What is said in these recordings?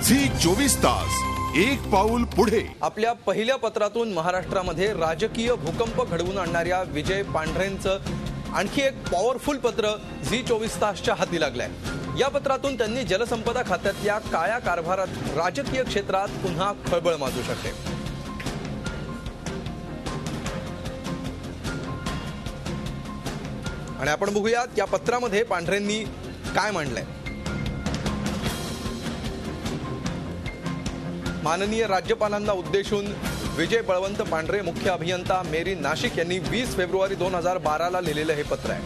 Zee 24 तास एक पाऊल पुढे। आपल्या पहिल्या पत्रातून महाराष्ट्रामध्ये राजकीय भूकंप घडवून आणणाऱ्या विजय पांढरेंचं आणखी एक पॉवरफुल पत्र झी 24 तासच्या हाती लागलंय। या पत्रातून त्यांनी जलसंपदा खात्यातल्या काळ्या कारभारात राजकीय क्षेत्रात पुन्हा खळबळ माजू शकते। आणि आपण बघूयात या पत्रामध्ये पांढरेंनी काय मांडलंय। माननीय राज्यपालांना उद्देशून विजय बळवंत पांढरे मुख्य अभियंता मेरी नाशिक यांनी 20 फेब्रुवारी 2012 ला लिहिलेलं हे पत्र आहे।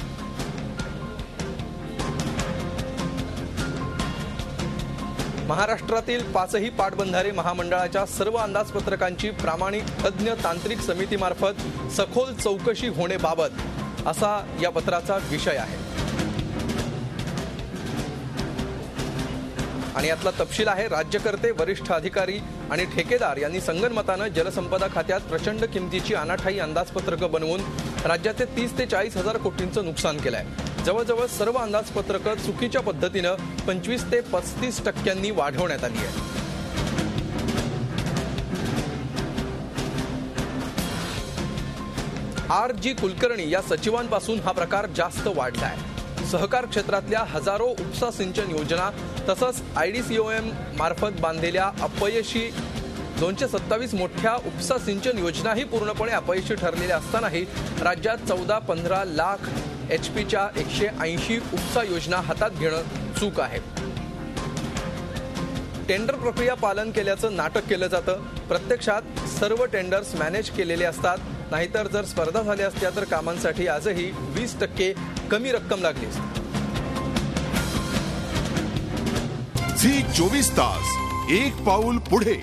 महाराष्ट्रातील 5ही पाटबंधारे महामंडळाच्या सर्व अंदाजपत्रकांची प्रामाणिक तज्ञ तांत्रिक समितीमार्फत सखोल चौकशी होण्याबाबत असा या पत्राचा विषय आहे। आणि यातला तपशील आहे, राज्यकर्ते वरिष्ठ अधिकारी आणि ठेकेदार यांनी संगनमतानं जलसंपदा खात्यात प्रचंड किमतीची अनाठाई अंदाजपत्रकं बनवून राज्याचे 30 ते 40 हजार कोटींचं नुकसान केलंय। जवळजवळ सर्व अंदाजपत्रकं चुकीच्या पद्धतीनं 25 ते 35% वाढवण्यात आली आहे। RG कुलकर्णी या सचिवांपासून हा प्रकार जास्त वाढलाय। सहकार क्षेत्रातल्या हजारो उपसा सिंचन योजना तसंच IDCOM मार्फत बांधलेल्या अपयशी 227 मोठ्या उपसा सिंचन योजनाही पूर्णपणे अपयशी ठरलेल्या असतानाही राज्यात 14-15 लाख HPच्या 180 उपसा योजना हातात घेणं चूक आहे। टेंडर प्रक्रिया पालन केल्याचं नाटक केलं जातं। प्रत्यक्षात सर्व टेंडर्स मॅनेज केलेले असतात। नाहीतर जर स्पर्धा झाल्या असत्या तर कामांसाठी आजही 20% कमी रक्कम लागली असती। झी 24 तास एक पाऊल पुढे।